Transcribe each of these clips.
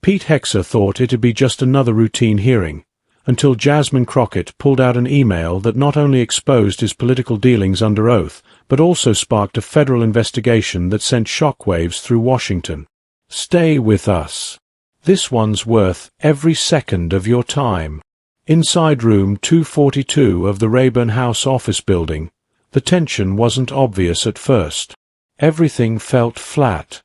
Pete Hegseth thought it'd be just another routine hearing, until Jasmine Crockett pulled out an email that not only exposed his political dealings under oath, but also sparked a federal investigation that sent shockwaves through Washington. Stay with us. This one's worth every second of your time. Inside room 242 of the Rayburn House office building, the tension wasn't obvious at first. Everything felt flat,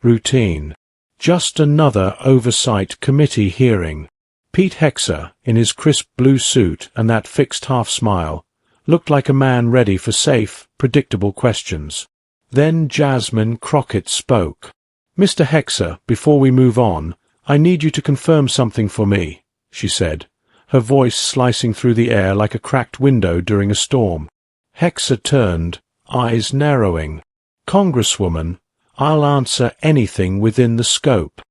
routine. Just another oversight committee hearing. Pete Hegseth, in his crisp blue suit and that fixed half-smile, looked like a man ready for safe, predictable questions. Then Jasmine Crockett spoke. "Mr. Hegseth, before we move on, I need you to confirm something for me," she said, her voice slicing through the air like a cracked window during a storm. Hegseth turned, eyes narrowing. "Congresswoman, I'll answer anything within the scope."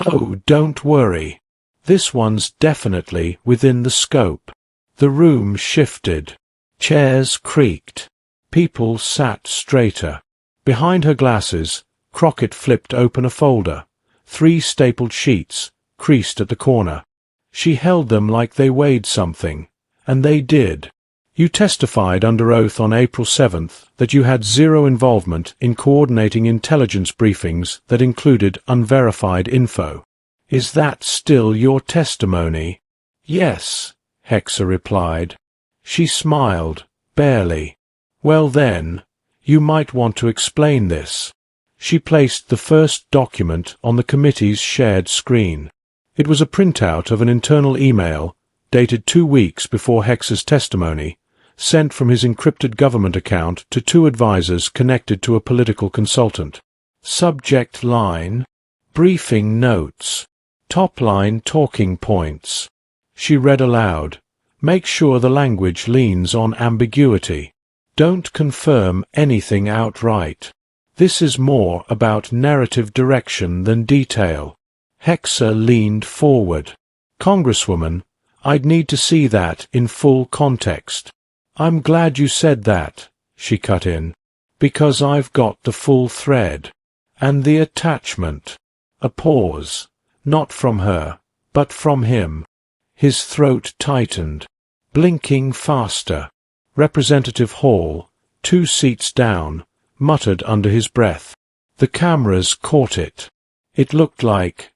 "Oh, don't worry. This one's definitely within the scope." The room shifted. Chairs creaked. People sat straighter. Behind her glasses, Crockett flipped open a folder. 3 stapled sheets, creased at the corner. She held them like they weighed something, and they did. "You testified under oath on April 7th that you had zero involvement in coordinating intelligence briefings that included unverified info. Is that still your testimony?" "Yes," Hegseth replied. She smiled, barely. "Well then, you might want to explain this." She placed the first document on the committee's shared screen. It was a printout of an internal email, dated 2 weeks before Hegseth's testimony, sent from his encrypted government account to 2 advisors connected to a political consultant. Subject line: Briefing Notes. Top line: Talking Points. She read aloud. "Make sure the language leans on ambiguity. Don't confirm anything outright. This is more about narrative direction than detail." Hegseth leaned forward. "Congresswoman, I'd need to see that in full context." "I'm glad you said that," she cut in, "because I've got the full thread. And the attachment." A pause, not from her, but from him. His throat tightened. Blinking faster. Representative Hall, 2 seats down, muttered under his breath. The cameras caught it. It looked like,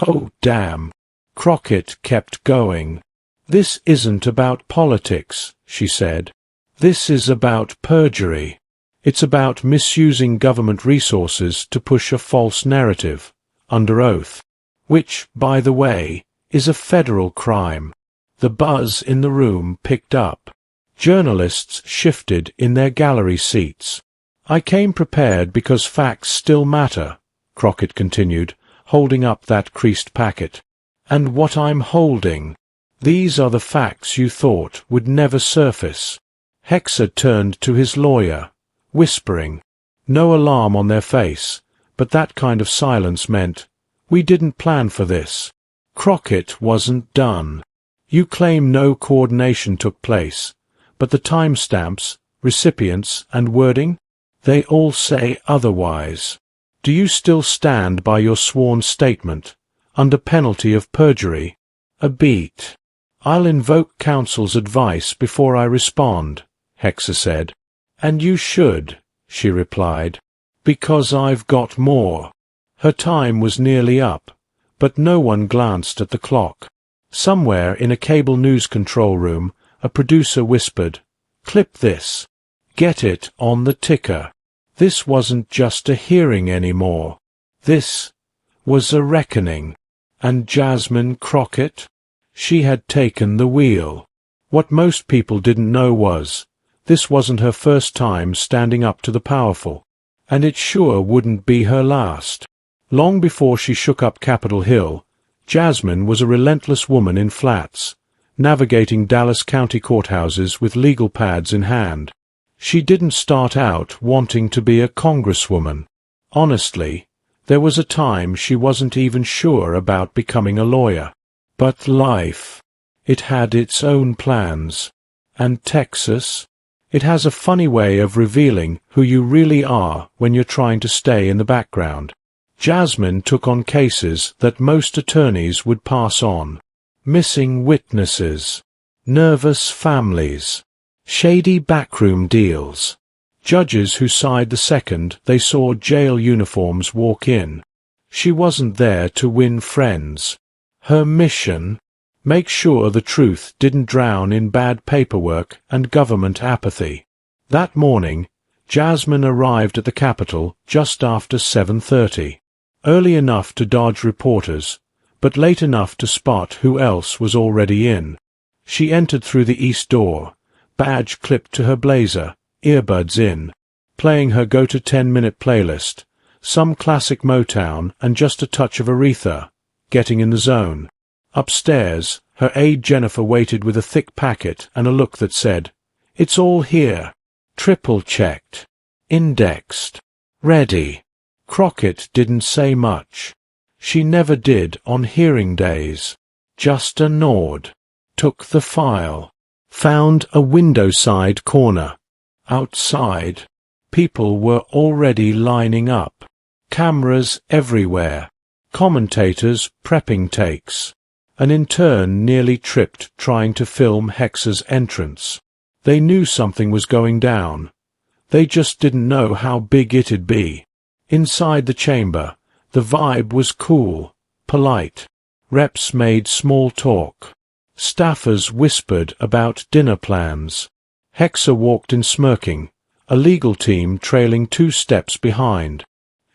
"Oh, damn." Crockett kept going. "This isn't about politics," she said. "This is about perjury. It's about misusing government resources to push a false narrative, under oath. Which, by the way, is a federal crime." The buzz in the room picked up. Journalists shifted in their gallery seats. "I came prepared because facts still matter," Crockett continued, holding up that creased packet. "And what I'm holding. These are the facts you thought would never surface." Hegseth turned to his lawyer, whispering. No alarm on their face, but that kind of silence meant, "We didn't plan for this." Crockett wasn't done. "You claim no coordination took place, but the timestamps, recipients, and wording? They all say otherwise. Do you still stand by your sworn statement, under penalty of perjury?" A beat. "I'll invoke counsel's advice before I respond," Hegseth said. "And you should," she replied. "Because I've got more." Her time was nearly up, but no one glanced at the clock. Somewhere in a cable news control room, a producer whispered, "Clip this. Get it on the ticker." This wasn't just a hearing anymore. This was a reckoning. And Jasmine Crockett? She had taken the wheel. What most people didn't know was, this wasn't her first time standing up to the powerful, and it sure wouldn't be her last. Long before she shook up Capitol Hill, Jasmine was a relentless woman in flats, navigating Dallas County courthouses with legal pads in hand. She didn't start out wanting to be a congresswoman. Honestly, there was a time she wasn't even sure about becoming a lawyer. But life, it had its own plans. And Texas, it has a funny way of revealing who you really are when you're trying to stay in the background. Jasmine took on cases that most attorneys would pass on. Missing witnesses, nervous families, shady backroom deals, judges who sighed the second they saw jail uniforms walk in. She wasn't there to win friends. Her mission? Make sure the truth didn't drown in bad paperwork and government apathy. That morning, Jasmine arrived at the Capitol just after 7:30. Early enough to dodge reporters, but late enough to spot who else was already in. She entered through the east door, badge clipped to her blazer, earbuds in, playing her go-to 10-minute playlist, some classic Motown and just a touch of Aretha, getting in the zone. Upstairs, her aide Jennifer waited with a thick packet and a look that said, "It's all here. Triple-checked. Indexed. Ready." Crockett didn't say much. She never did on hearing days. Just a nod. Took the file. Found a window-side corner. Outside, people were already lining up. Cameras everywhere. Commentators prepping takes. An intern nearly tripped trying to film Hegseth's entrance. They knew something was going down. They just didn't know how big it'd be. Inside the chamber, the vibe was cool, polite. Reps made small talk. Staffers whispered about dinner plans. Hegseth walked in smirking, a legal team trailing 2 steps behind.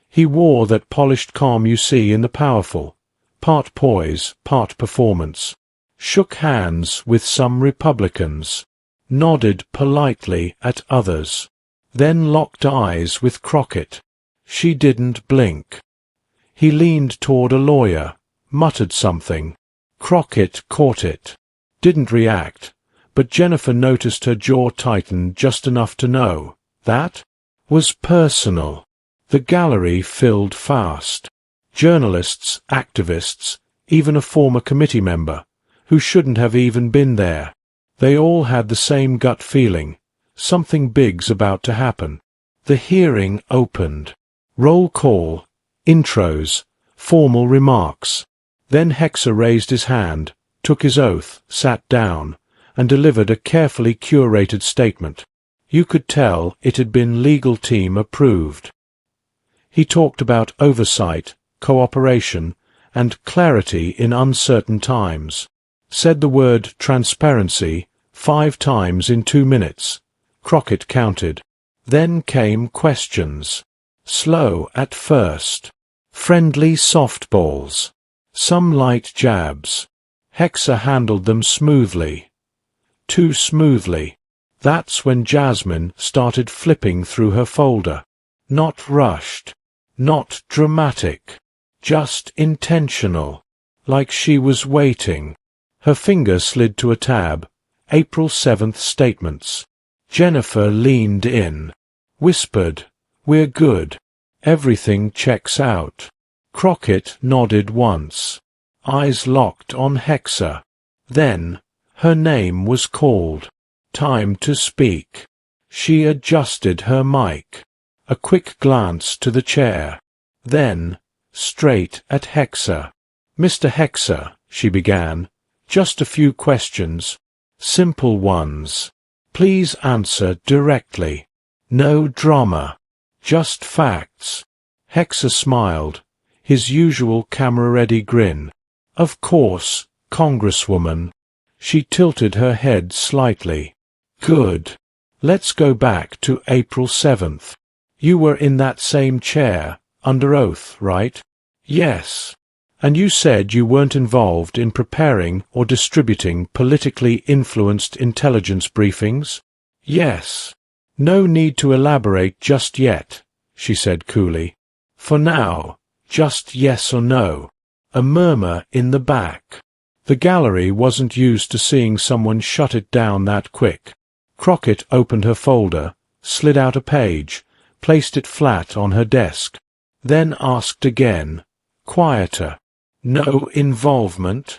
He wore that polished calm you see in the powerful, part poise, part performance. Shook hands with some Republicans. Nodded politely at others. Then locked eyes with Crockett. She didn't blink. He leaned toward a lawyer, muttered something. Crockett caught it. Didn't react, but Jennifer noticed her jaw tighten just enough to know that was personal. The gallery filled fast. Journalists, activists, even a former committee member, who shouldn't have even been there. They all had the same gut feeling. Something big's about to happen. The hearing opened. Roll call, intros, formal remarks. Then Hegseth raised his hand, took his oath, sat down, and delivered a carefully curated statement. You could tell it had been legal team approved. He talked about oversight, cooperation, and clarity in uncertain times. Said the word transparency 5 times in 2 minutes. Crockett counted. Then came questions. Slow at first. Friendly softballs. Some light jabs. Hegseth handled them smoothly. Too smoothly. That's when Jasmine started flipping through her folder. Not rushed. Not dramatic. Just intentional. Like she was waiting. Her finger slid to a tab. April 7th statements. Jennifer leaned in. Whispered, "We're good. Everything checks out." Crockett nodded once. Eyes locked on Hegseth. Then, her name was called. Time to speak. She adjusted her mic. A quick glance to the chair. Then, straight at Hegseth. "Mr. Hegseth," she began, "just a few questions. Simple ones. Please answer directly. No drama. Just facts." Hegseth smiled, his usual camera-ready grin. "Of course, Congresswoman." She tilted her head slightly. "Good. Let's go back to April 7th. You were in that same chair, under oath, right?" "Yes." "And you said you weren't involved in preparing or distributing politically influenced intelligence briefings?" "Yes." "No need to elaborate just yet," she said coolly. "For now, just yes or no." A murmur in the back. The gallery wasn't used to seeing someone shut it down that quick. Crockett opened her folder, slid out a page, placed it flat on her desk, then asked again, quieter. "No involvement?"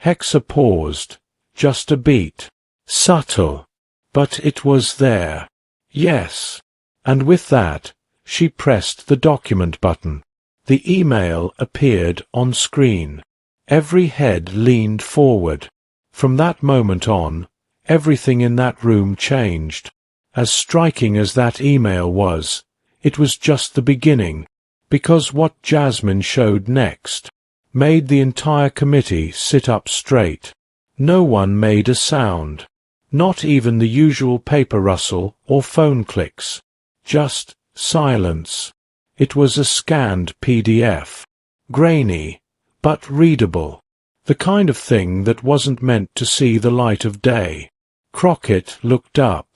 Hegseth paused. Just a beat. Subtle. But it was there. "Yes." And with that, she pressed the document button. The email appeared on screen. Every head leaned forward. From that moment on, everything in that room changed. As striking as that email was, it was just the beginning, because what Jasmine showed next made the entire committee sit up straight. No one made a sound, not even the usual paper rustle or phone clicks. Just silence. It was a scanned PDF. Grainy, but readable. The kind of thing that wasn't meant to see the light of day. Crockett looked up.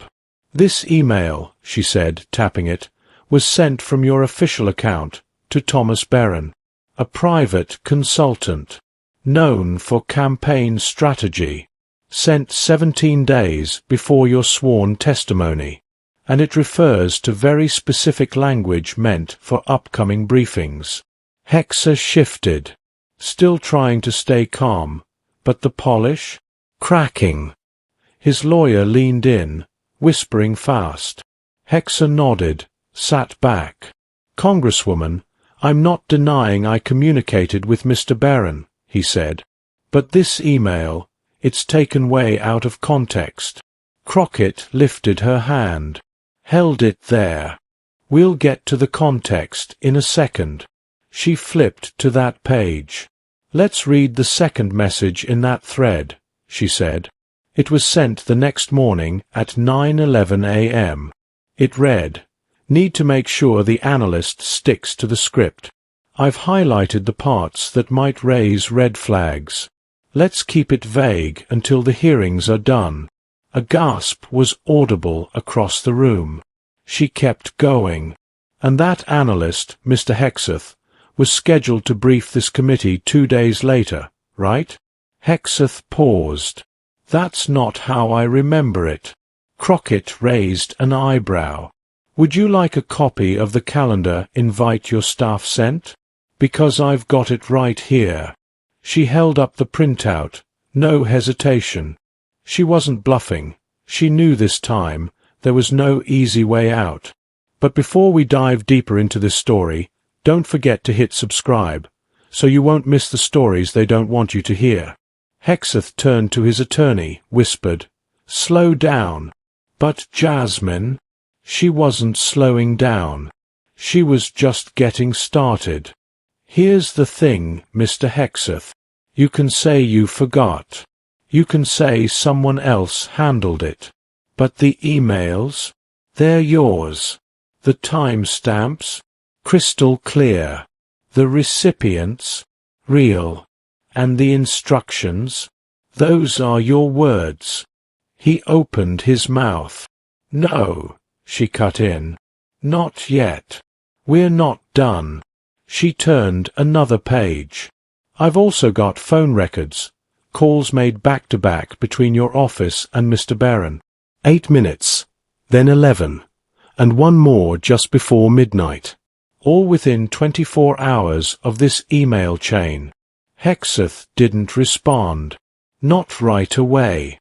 "This email," she said, tapping it, "was sent from your official account to Thomas Barron, a private consultant, known for campaign strategy, sent 17 days before your sworn testimony, and it refers to very specific language meant for upcoming briefings." Hegseth shifted, still trying to stay calm, but the polish? Cracking. His lawyer leaned in, whispering fast. Hegseth nodded, sat back. "Congresswoman, I'm not denying I communicated with Mr. Barron," he said. "But this email, it's taken way out of context." Crockett lifted her hand, held it there. "We'll get to the context in a second." She flipped to that page. "Let's read the second message in that thread," she said. It was sent the next morning at 9:11 a.m. It read, "Need to make sure the analyst sticks to the script. I've highlighted the parts that might raise red flags. Let's keep it vague until the hearings are done." A gasp was audible across the room. She kept going. "And that analyst, Mr. Hegseth, was scheduled to brief this committee 2 days later, right?" Hegseth paused. "That's not how I remember it." Crockett raised an eyebrow. "Would you like a copy of the calendar invite your staff sent? Because I've got it right here." She held up the printout, no hesitation. She wasn't bluffing. She knew this time there was no easy way out. But before we dive deeper into this story, don't forget to hit subscribe, so you won't miss the stories they don't want you to hear. Hegseth turned to his attorney, whispered, "Slow down." But Jasmine? She wasn't slowing down. She was just getting started. "Here's the thing, Mr. Hegseth. You can say you forgot. You can say someone else handled it. But the emails? They're yours. The timestamps? Crystal clear. The recipients? Real. And the instructions? Those are your words." He opened his mouth. "No," she cut in. "Not yet. We're not done." She turned another page. "I've also got phone records, calls made back-to-back between your office and Mr. Barron. 8 minutes, then 11, and one more just before midnight. All within 24 hours of this email chain." Hegseth didn't respond. Not right away.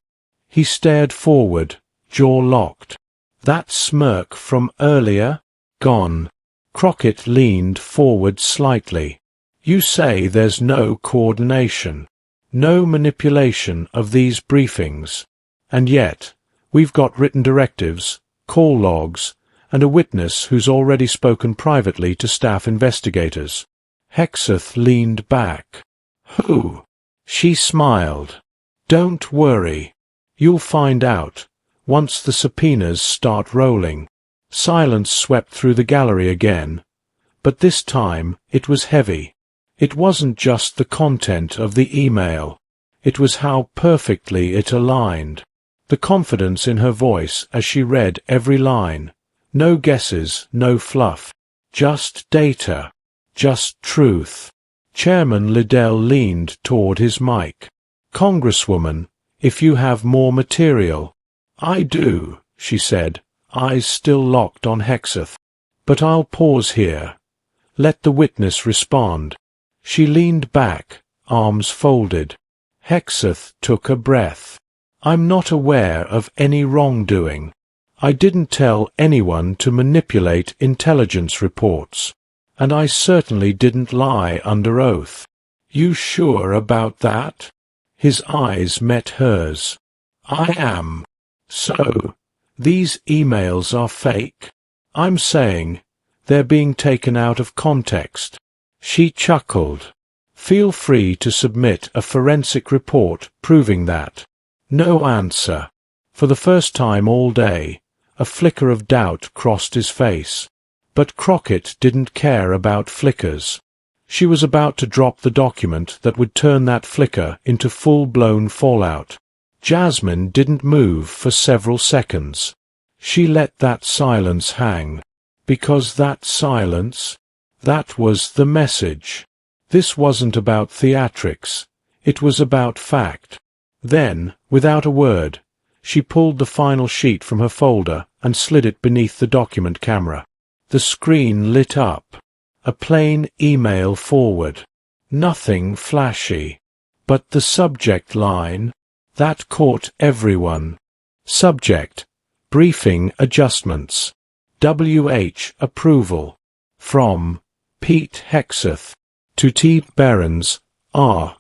He stared forward, jaw locked. That smirk from earlier? Gone. Crockett leaned forward slightly. "You say there's no coordination, no manipulation of these briefings. And yet, we've got written directives, call logs, and a witness who's already spoken privately to staff investigators." Hegseth leaned back. "Who?" She smiled. "Don't worry. You'll find out, once the subpoenas start rolling." Silence swept through the gallery again, but this time it was heavy. It wasn't just the content of the email. It was how perfectly it aligned. The confidence in her voice as she read every line. No guesses, no fluff. Just data. Just truth. Chairman Liddell leaned toward his mic. "Congresswoman, if you have more material." "I do," she said, eyes still locked on Hegseth. "But I'll pause here. Let the witness respond." She leaned back, arms folded. Hegseth took a breath. "I'm not aware of any wrongdoing. I didn't tell anyone to manipulate intelligence reports. And I certainly didn't lie under oath. You sure about that? His eyes met hers. I am. So, these emails are fake? I'm saying, they're being taken out of context. She chuckled. Feel free to submit a forensic report proving that. No answer. For the first time all day, a flicker of doubt crossed his face. But Crockett didn't care about flickers. She was about to drop the document that would turn that flicker into full-blown fallout. Jasmine didn't move for several seconds. She let that silence hang. Because that silence, that was the message. This wasn't about theatrics. It was about fact. Then, without a word, she pulled the final sheet from her folder and slid it beneath the document camera. The screen lit up. A plain email forward. Nothing flashy. But the subject line, that caught everyone. Subject: Briefing Adjustments. WH Approval. From Pete Hegseth to T. Behrens, R.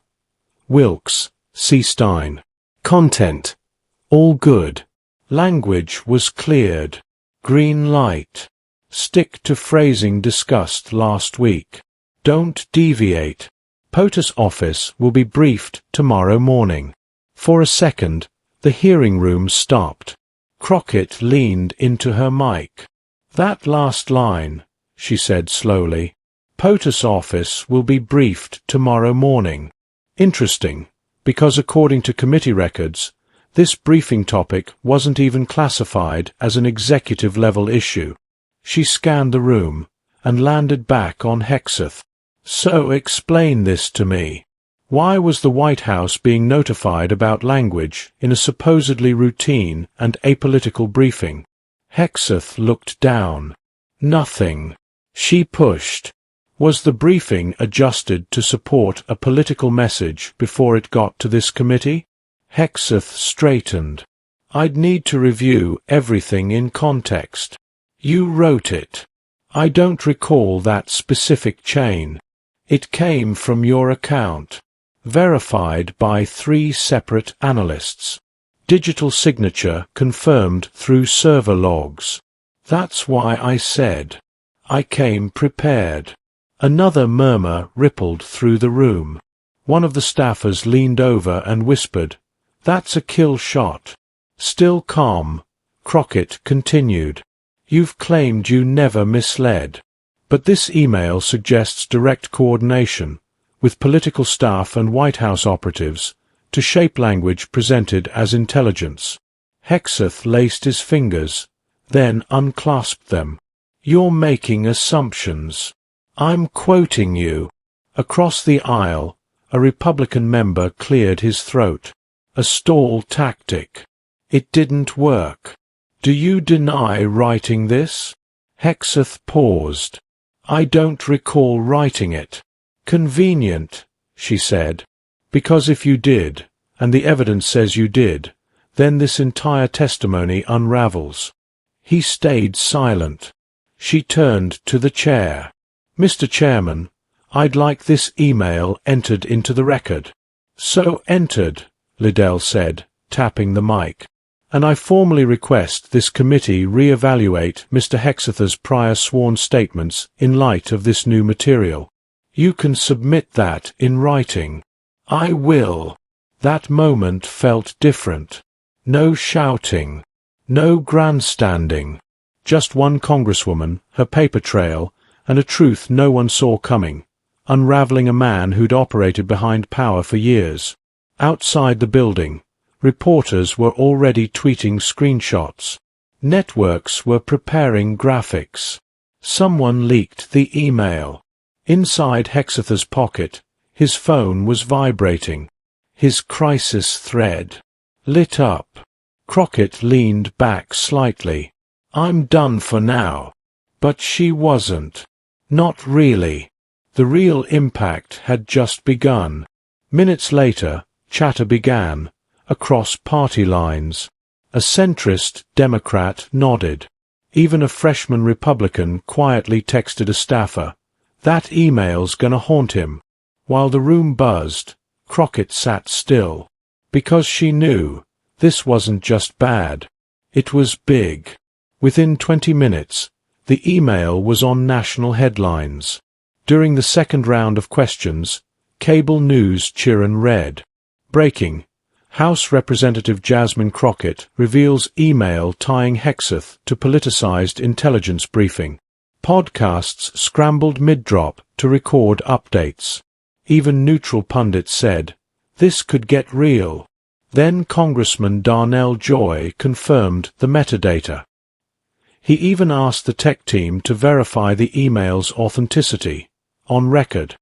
Wilkes, C. Stein. Content: all good. Language was cleared. Green light. Stick to phrasing discussed last week. Don't deviate. POTUS office will be briefed tomorrow morning. For a second, the hearing room stopped. Crockett leaned into her mic. That last line, she said slowly. POTUS office will be briefed tomorrow morning. Interesting, because according to committee records, this briefing topic wasn't even classified as an executive-level issue. She scanned the room and landed back on Hegseth. So explain this to me. Why was the White House being notified about language in a supposedly routine and apolitical briefing? Hegseth looked down. Nothing. She pushed. Was the briefing adjusted to support a political message before it got to this committee? Hegseth straightened. I'd need to review everything in context. You wrote it. I don't recall that specific chain. It came from your account. Verified by 3 separate analysts. Digital signature confirmed through server logs. That's why I said. I came prepared. Another murmur rippled through the room. One of the staffers leaned over and whispered, "That's a kill shot." Still calm, Crockett continued. You've claimed you never misled. But this email suggests direct coordination with political staff and White House operatives to shape language presented as intelligence. Hegseth laced his fingers, then unclasped them. You're making assumptions. I'm quoting you. Across the aisle, a Republican member cleared his throat. A stall tactic. It didn't work. Do you deny writing this? Hegseth paused. I don't recall writing it. Convenient, she said. Because if you did, and the evidence says you did, then this entire testimony unravels. He stayed silent. She turned to the chair. Mr. Chairman, I'd like this email entered into the record. So entered, Liddell said, tapping the mic. And I formally request this committee re-evaluate Mr. Hegseth's prior sworn statements in light of this new material. You can submit that in writing. I will. That moment felt different. No shouting. No grandstanding. Just one congresswoman, her paper trail, and a truth no one saw coming, unraveling a man who'd operated behind power for years. Outside the building, reporters were already tweeting screenshots. Networks were preparing graphics. Someone leaked the email. Inside Hegseth's pocket, his phone was vibrating. His crisis thread lit up. Crockett leaned back slightly. I'm done for now. But she wasn't. Not really. The real impact had just begun. Minutes later, chatter began, across party lines. A centrist Democrat nodded. Even a freshman Republican quietly texted a staffer, That email's gonna haunt him. While the room buzzed, Crockett sat still. Because she knew, this wasn't just bad. It was big. Within 20 minutes, the email was on national headlines. During the second round of questions, cable news Chiron read. Breaking. House Representative Jasmine Crockett reveals email tying Hegseth to politicized intelligence briefing. Podcasts scrambled mid-drop to record updates. Even neutral pundits said, this could get real. Then Congressman Darnell Joy confirmed the metadata. He even asked the tech team to verify the email's authenticity. On record.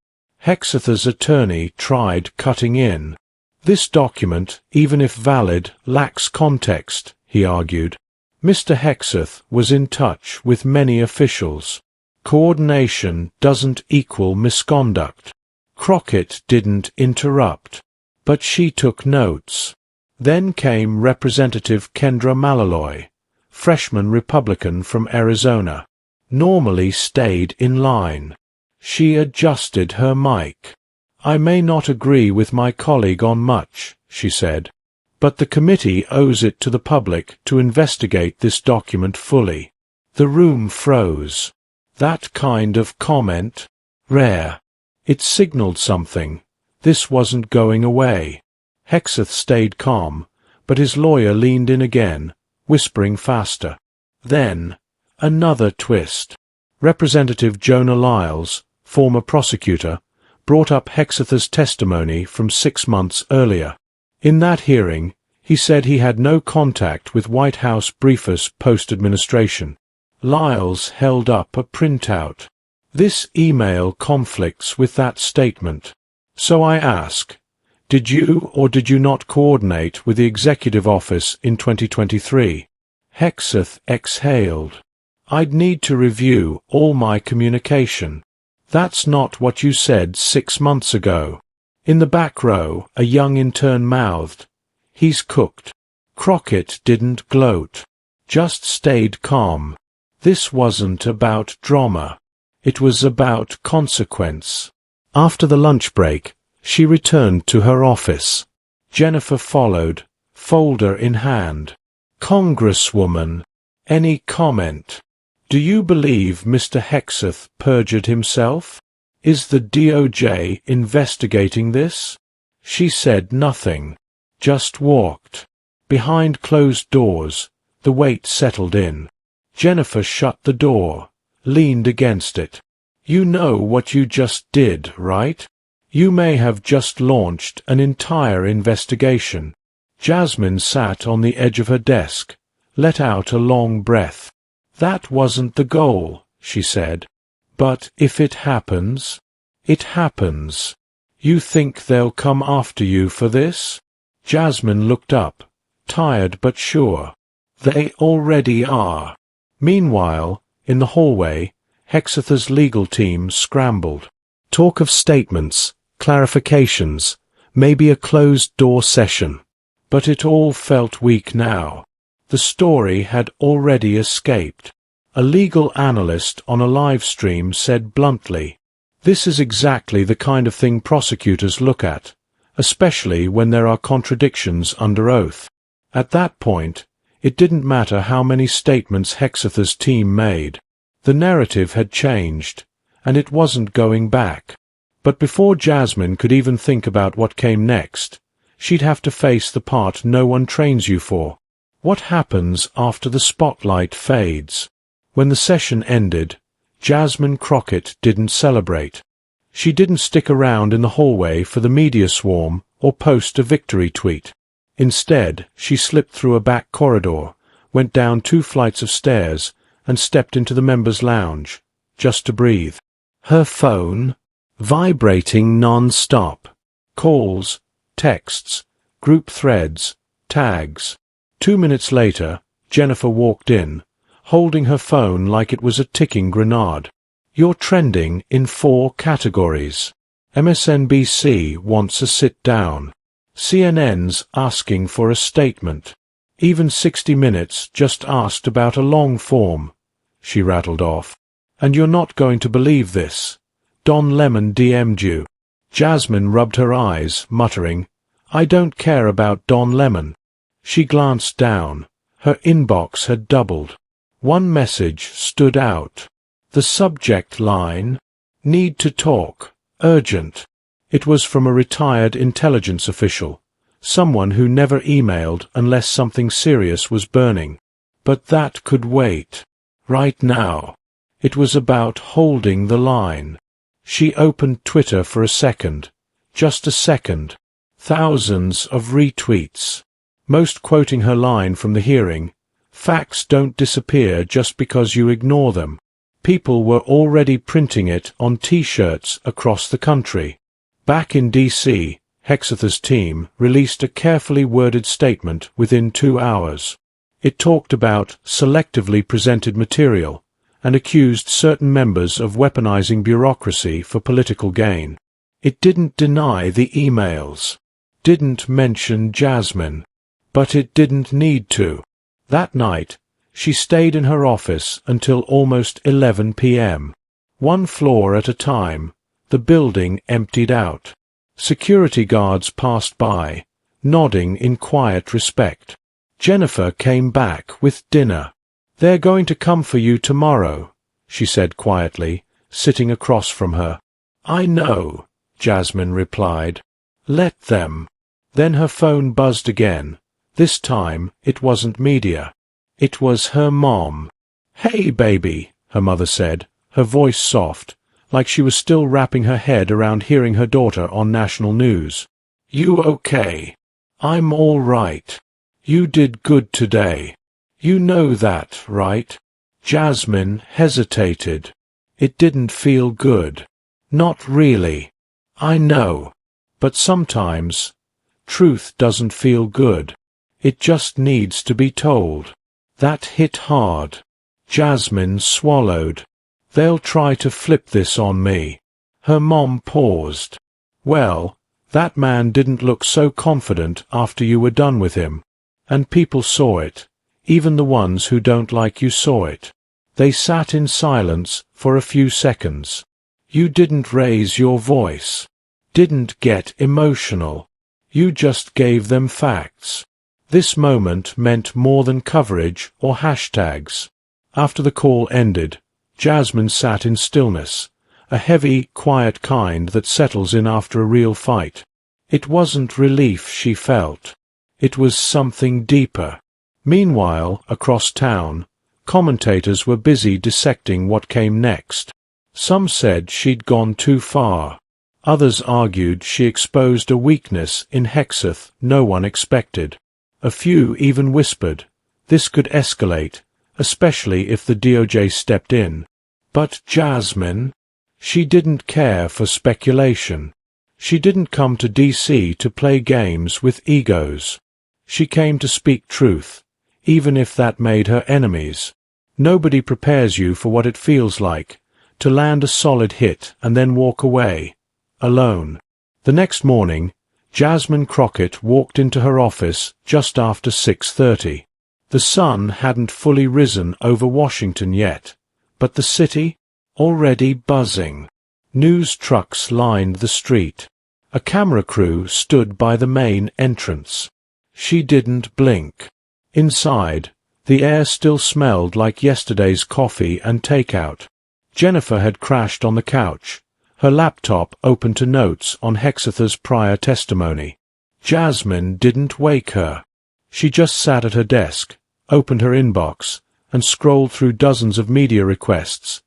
Hegseth's attorney tried cutting in. This document, even if valid, lacks context, he argued. Mr. Hegseth was in touch with many officials. Coordination doesn't equal misconduct. Crockett didn't interrupt, but she took notes. Then came Representative Kendra Malaloy, freshman Republican from Arizona. Normally stayed in line. She adjusted her mic. I may not agree with my colleague on much, she said, but the committee owes it to the public to investigate this document fully. The room froze. That kind of comment? Rare. It signaled something. This wasn't going away. Hegseth stayed calm, but his lawyer leaned in again, whispering faster. Then, another twist. Representative Jonah Lyles, former prosecutor, brought up Hegseth's testimony from 6 months earlier. In that hearing, he said he had no contact with White House briefers post-administration. Lyles held up a printout. This email conflicts with that statement. So I ask, did you or did you not coordinate with the executive office in 2023? Hegseth exhaled. I'd need to review all my communication. That's not what you said 6 months ago. In the back row, a young intern mouthed, he's cooked. Crockett didn't gloat. Just stayed calm. This wasn't about drama. It was about consequence. After the lunch break, she returned to her office. Jennifer followed, folder in hand. Congresswoman, any comment? Do you believe Mr. Hegseth perjured himself? Is the DOJ investigating this? She said nothing, just walked. Behind closed doors, the weight settled in. Jennifer shut the door, leaned against it. You know what you just did, right? You may have just launched an entire investigation. Jasmine sat on the edge of her desk, let out a long breath. That wasn't the goal, she said. But if it happens, it happens. You think they'll come after you for this? Jasmine looked up, tired but sure. They already are. Meanwhile, in the hallway, Hegseth's legal team scrambled. Talk of statements, clarifications, maybe a closed-door session. But it all felt weak now. The story had already escaped. A legal analyst on a live stream said bluntly, "This is exactly the kind of thing prosecutors look at, especially when there are contradictions under oath." At that point, it didn't matter how many statements Hegseth's team made. The narrative had changed, and it wasn't going back. But before Jasmine could even think about what came next, she'd have to face the part no one trains you for. What happens after the spotlight fades? When the session ended, Jasmine Crockett didn't celebrate. She didn't stick around in the hallway for the media swarm or post a victory tweet. Instead, she slipped through a back corridor, went down 2 flights of stairs, and stepped into the members' lounge, just to breathe. Her phone, vibrating non-stop. Calls, texts, group threads, tags. 2 minutes later, Jennifer walked in, holding her phone like it was a ticking grenade. You're trending in 4 categories. MSNBC wants a sit-down. CNN's asking for a statement. Even 60 Minutes just asked about a long form. She rattled off. And you're not going to believe this. Don Lemon DM'd you." Jasmine rubbed her eyes, muttering, "I don't care about Don Lemon." She glanced down. Her inbox had doubled. One message stood out. The subject line, "Need to talk. Urgent." It was from a retired intelligence official, someone who never emailed unless something serious was burning. But that could wait. Right now. It was about holding the line. She opened Twitter for a second. Just a second. Thousands of retweets. Most quoting her line from the hearing, "Facts don't disappear just because you ignore them." People were already printing it on T-shirts across the country. Back in D.C., Hegseth's team released a carefully worded statement within 2 hours. It talked about selectively presented material and accused certain members of weaponizing bureaucracy for political gain. It didn't deny the emails, didn't mention Jasmine, but it didn't need to. That night, she stayed in her office until almost 11 p.m. One floor at a time, the building emptied out. Security guards passed by, nodding in quiet respect. Jennifer came back with dinner. "They're going to come for you tomorrow," she said quietly, sitting across from her. "I know," Jasmine replied. "Let them." Then her phone buzzed again. This time it wasn't media. It was her mom. "Hey, baby," her mother said, her voice soft, like she was still wrapping her head around hearing her daughter on national news. "You okay?" "I'm all right. You did good today. You know that, right?" Jasmine hesitated. It didn't feel good. "Not really." "I know. But sometimes, truth doesn't feel good. It just needs to be told." That hit hard. Jasmine swallowed. "They'll try to flip this on me." Her mom paused. "Well, that man didn't look so confident after you were done with him. And people saw it. Even the ones who don't like you saw it." They sat in silence for a few seconds. "You didn't raise your voice. Didn't get emotional. You just gave them facts." This moment meant more than coverage or hashtags. After the call ended, Jasmine sat in stillness, a heavy, quiet kind that settles in after a real fight. It wasn't relief she felt. It was something deeper. Meanwhile, across town, commentators were busy dissecting what came next. Some said she'd gone too far. Others argued she exposed a weakness in Hegseth no one expected. A few even whispered, this could escalate, especially if the DOJ stepped in. But Jasmine? She didn't care for speculation. She didn't come to D.C. to play games with egos. She came to speak truth, even if that made her enemies. Nobody prepares you for what it feels like, to land a solid hit and then walk away, alone. The next morning, Jasmine Crockett walked into her office just after 6:30. The sun hadn't fully risen over Washington yet, but the city? Already buzzing. News trucks lined the street. A camera crew stood by the main entrance. She didn't blink. Inside, the air still smelled like yesterday's coffee and takeout. Jennifer had crashed on the couch, her laptop open to notes on Hegseth's prior testimony. Jasmine didn't wake her. She just sat at her desk, opened her inbox, and scrolled through dozens of media requests,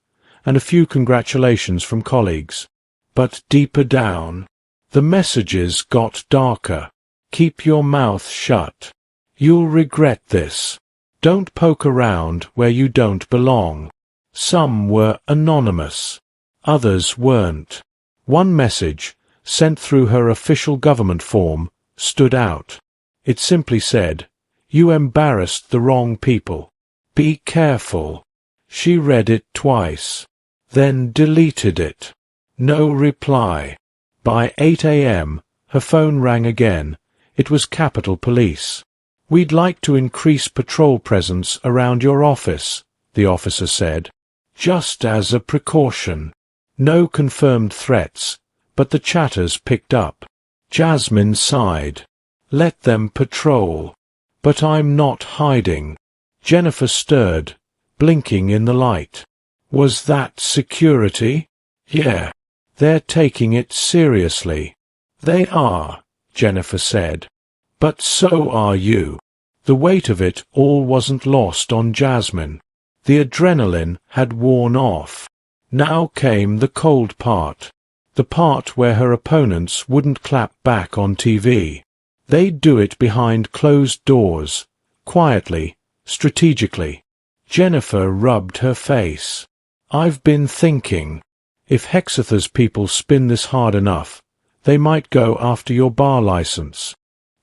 and a few congratulations from colleagues. But deeper down, the messages got darker. Keep your mouth shut. You'll regret this. Don't poke around where you don't belong. Some were anonymous. Others weren't. One message, sent through her official government form, stood out. It simply said, "You embarrassed the wrong people. Be careful." She read it twice, then deleted it. No reply. By 8 a.m., her phone rang again. It was Capitol Police. "We'd like to increase patrol presence around your office," the officer said. "Just as a precaution." No confirmed threats, but the chatters picked up. Jasmine sighed. Let them patrol. But I'm not hiding. Jennifer stirred, blinking in the light. Was that security? Yeah. They're taking it seriously. They are, Jennifer said. But so are you. The weight of it all wasn't lost on Jasmine. The adrenaline had worn off. Now came the cold part. The part where her opponents wouldn't clap back on TV. They'd do it behind closed doors, quietly, strategically. Jennifer rubbed her face. I've been thinking. If Hegseth's people spin this hard enough, they might go after your bar license.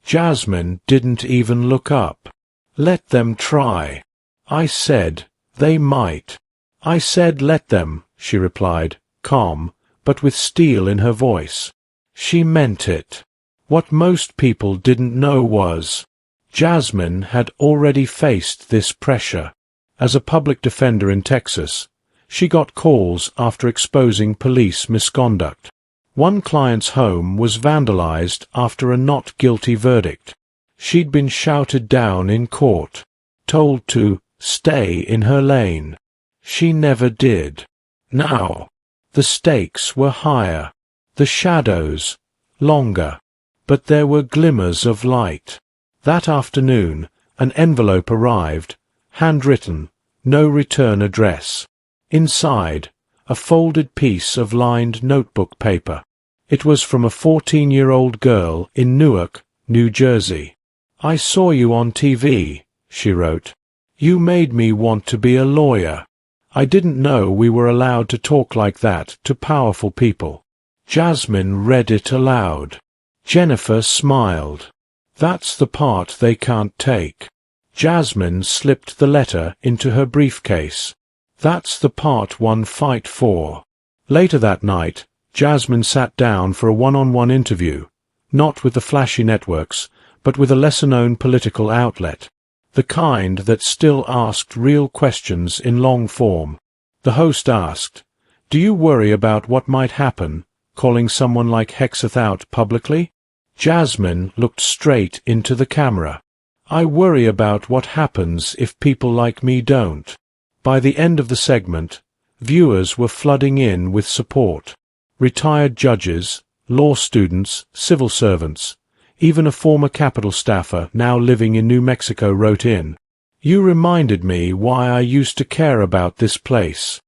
Jasmine didn't even look up. Let them try. I said, they might. I said let them, she replied, calm, but with steel in her voice. She meant it. What most people didn't know was, Jasmine had already faced this pressure. As a public defender in Texas, she got calls after exposing police misconduct. One client's home was vandalized after a not guilty verdict. She'd been shouted down in court, told to stay in her lane. She never did. Now, the stakes were higher, the shadows longer, but there were glimmers of light. That afternoon, an envelope arrived, handwritten, no return address. Inside, a folded piece of lined notebook paper. It was from a 14-year-old girl in Newark, New Jersey. I saw you on TV, she wrote. You made me want to be a lawyer. I didn't know we were allowed to talk like that to powerful people. Jasmine read it aloud. Jennifer smiled. That's the part they can't take. Jasmine slipped the letter into her briefcase. That's the part one fight for. Later that night, Jasmine sat down for a one-on-one interview, not with the flashy networks, but with a lesser-known political outlet, the kind that still asked real questions in long form. The host asked, "Do you worry about what might happen, calling someone like Hegseth out publicly?" Jasmine looked straight into the camera. "I worry about what happens if people like me don't." By the end of the segment, viewers were flooding in with support. Retired judges, law students, civil servants, even a former Capitol staffer now living in New Mexico wrote in, "You reminded me why I used to care about this place."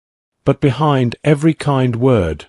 But behind every kind word,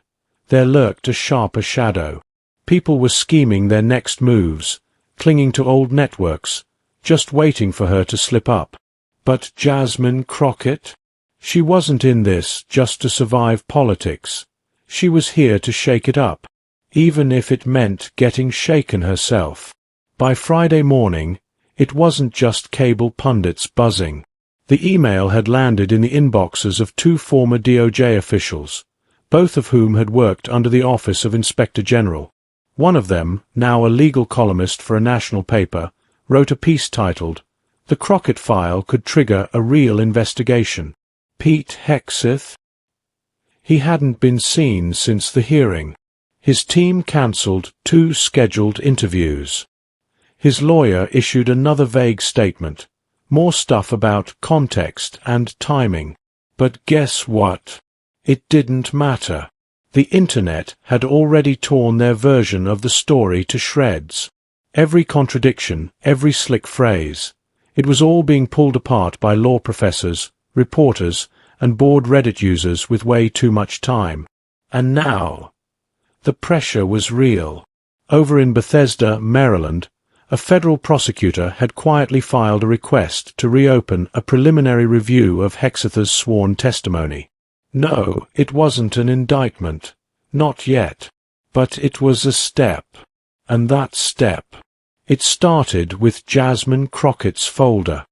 there lurked a sharper shadow. People were scheming their next moves, clinging to old networks, just waiting for her to slip up. But Jasmine Crockett? She wasn't in this just to survive politics. She was here to shake it up, even if it meant getting shaken herself. By Friday morning, it wasn't just cable pundits buzzing. The email had landed in the inboxes of two former DOJ officials, both of whom had worked under the Office of Inspector General. One of them, now a legal columnist for a national paper, wrote a piece titled, "The Crockett File Could Trigger a Real Investigation." Pete Hegseth? He hadn't been seen since the hearing. His team cancelled 2 scheduled interviews. His lawyer issued another vague statement, more stuff about context and timing. But guess what? It didn't matter. The Internet had already torn their version of the story to shreds. Every contradiction, every slick phrase. It was all being pulled apart by law professors, reporters, and bored Reddit users with way too much time. And now, the pressure was real. Over in Bethesda, Maryland, a federal prosecutor had quietly filed a request to reopen a preliminary review of Hegseth's sworn testimony. No, it wasn't an indictment. Not yet. But it was a step. And that step. It started with Jasmine Crockett's folder.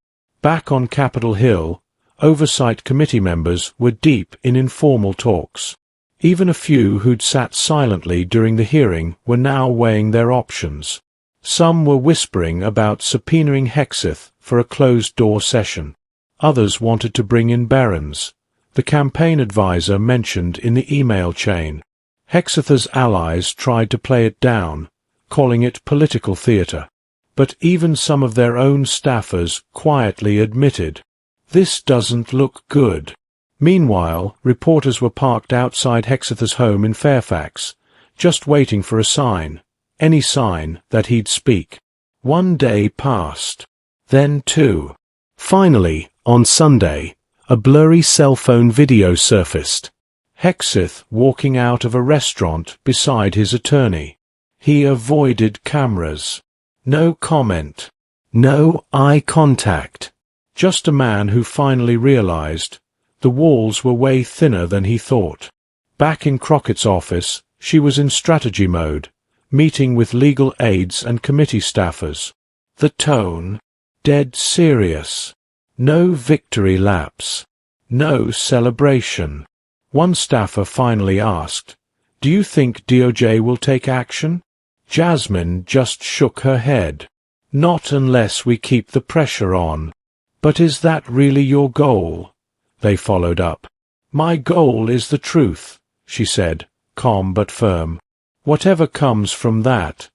Back on Capitol Hill, Oversight Committee members were deep in informal talks. Even a few who'd sat silently during the hearing were now weighing their options. Some were whispering about subpoenaing Hegseth for a closed-door session. Others wanted to bring in Barron's, the campaign advisor mentioned in the email chain. Hegseth's allies tried to play it down, calling it political theatre. But even some of their own staffers quietly admitted, "This doesn't look good." Meanwhile, reporters were parked outside Hegseth's home in Fairfax, just waiting for a sign, any sign that he'd speak. One day passed. Then two. Finally, on Sunday, a blurry cell phone video surfaced. Hegseth walking out of a restaurant beside his attorney. He avoided cameras. No comment. No eye contact. Just a man who finally realized the walls were way thinner than he thought. Back in Crockett's office, she was in strategy mode, meeting with legal aides and committee staffers. The tone, dead serious. No victory laps. No celebration. One staffer finally asked, "Do you think DOJ will take action?" Jasmine just shook her head. "Not unless we keep the pressure on." "But is that really your goal?" They followed up. "My goal is the truth," she said, calm but firm. "Whatever comes from that,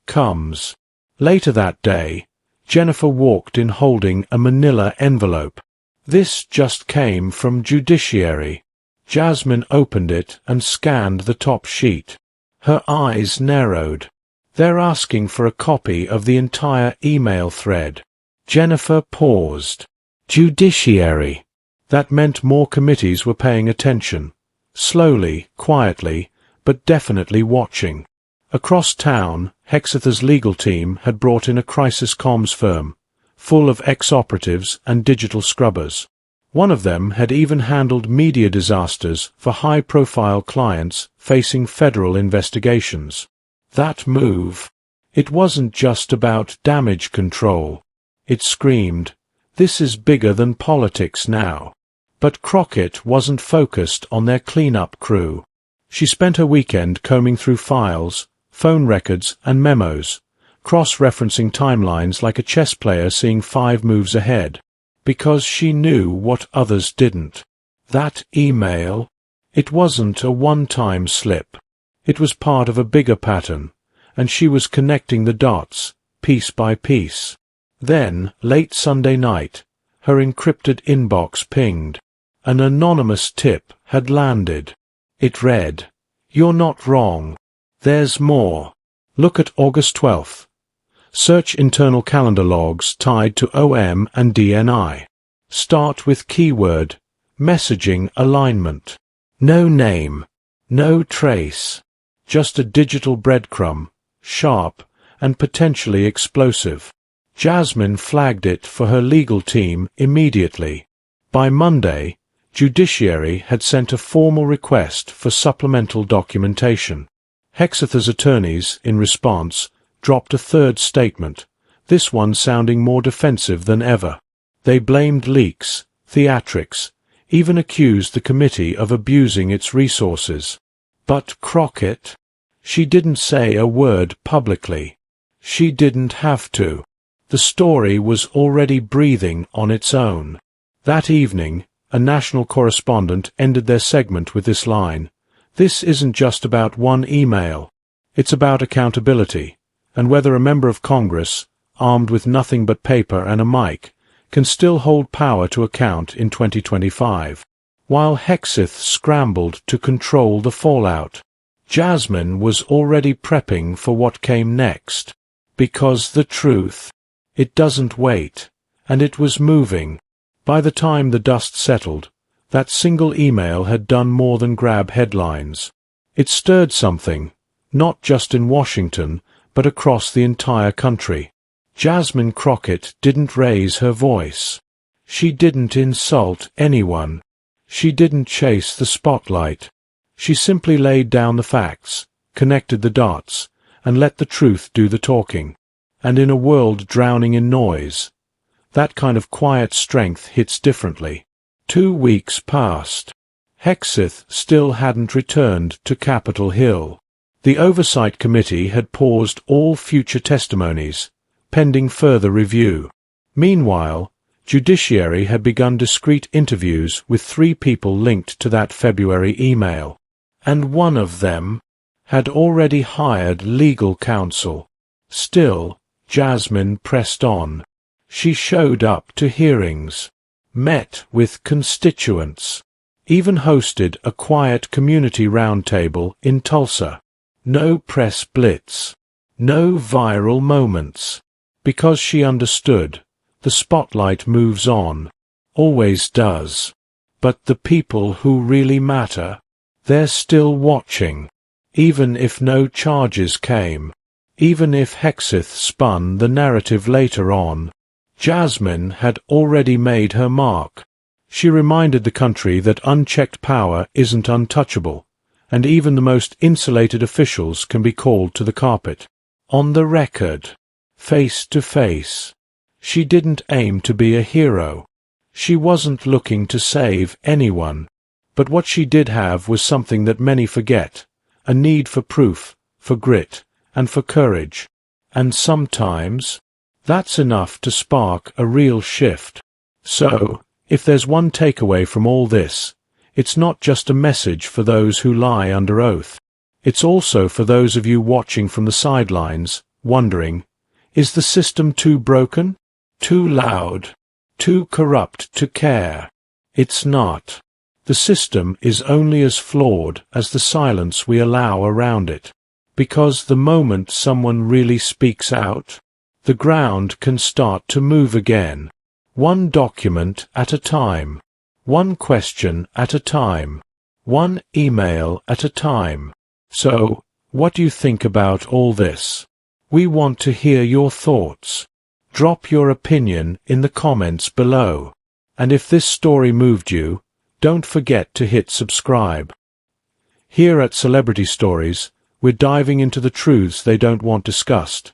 comes." Later that day, Jennifer walked in holding a manila envelope. "This just came from Judiciary." Jasmine opened it and scanned the top sheet. Her eyes narrowed. "They're asking for a copy of the entire email thread." Jennifer paused. Judiciary. That meant more committees were paying attention. Slowly, quietly, but definitely watching. Across town, Hegseth's legal team had brought in a crisis comms firm, full of ex-operatives and digital scrubbers. One of them had even handled media disasters for high-profile clients facing federal investigations. That move, it wasn't just about damage control. It screamed, "This is bigger than politics now." But Crockett wasn't focused on their cleanup crew. She spent her weekend combing through files, phone records and memos, cross-referencing timelines like a chess player seeing 5 moves ahead. Because she knew what others didn't. That email, it wasn't a one-time slip. It was part of a bigger pattern, and she was connecting the dots, piece by piece. Then, late Sunday night, her encrypted inbox pinged. An anonymous tip had landed. It read, "You're not wrong. There's more. Look at August 12th. Search internal calendar logs tied to OM and DNI. Start with keyword, messaging alignment. No name, no trace. Just a digital breadcrumb, sharp and potentially explosive." Jasmine flagged it for her legal team immediately. By Monday, Judiciary had sent a formal request for supplemental documentation. Hegseth's attorneys, in response, dropped a third statement, this one sounding more defensive than ever. They blamed leaks, theatrics, even accused the committee of abusing its resources. But Crockett? She didn't say a word publicly. She didn't have to. The story was already breathing on its own. That evening, a national correspondent ended their segment with this line, "This isn't just about one email. It's about accountability, and whether a member of Congress, armed with nothing but paper and a mic, can still hold power to account in 2025. While Hegseth scrambled to control the fallout, Jasmine was already prepping for what came next. Because the truth, it doesn't wait, and it was moving. By the time the dust settled, that single email had done more than grab headlines. It stirred something, not just in Washington, but across the entire country. Jasmine Crockett didn't raise her voice. She didn't insult anyone. She didn't chase the spotlight. She simply laid down the facts, connected the dots, and let the truth do the talking. And in a world drowning in noise, that kind of quiet strength hits differently. 2 weeks passed. Hegseth still hadn't returned to Capitol Hill. The Oversight Committee had paused all future testimonies, pending further review. Meanwhile, Judiciary had begun discreet interviews with 3 people linked to that February email, and one of them had already hired legal counsel. Still, Jasmine pressed on. She showed up to hearings, met with constituents, even hosted a quiet community roundtable in Tulsa. No press blitz, no viral moments, because she understood. The spotlight moves on, always does. But the people who really matter, they're still watching. Even if no charges came, even if Hegseth spun the narrative later on, Jasmine had already made her mark. She reminded the country that unchecked power isn't untouchable, and even the most insulated officials can be called to the carpet. On the record, face to face. She didn't aim to be a hero. She wasn't looking to save anyone. But what she did have was something that many forget, a need for proof, for grit, and for courage. And sometimes, that's enough to spark a real shift. So, if there's one takeaway from all this, it's not just a message for those who lie under oath. It's also for those of you watching from the sidelines, wondering, is the system too broken? Too loud, too corrupt to care? It's not. The system is only as flawed as the silence we allow around it. Because the moment someone really speaks out, the ground can start to move again. One document at a time. One question at a time. One email at a time. So, what do you think about all this? We want to hear your thoughts. Drop your opinion in the comments below. And if this story moved you, don't forget to hit subscribe. Here at Celebrity Stories, we're diving into the truths they don't want discussed.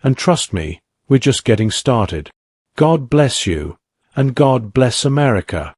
And trust me, we're just getting started. God bless you, and God bless America.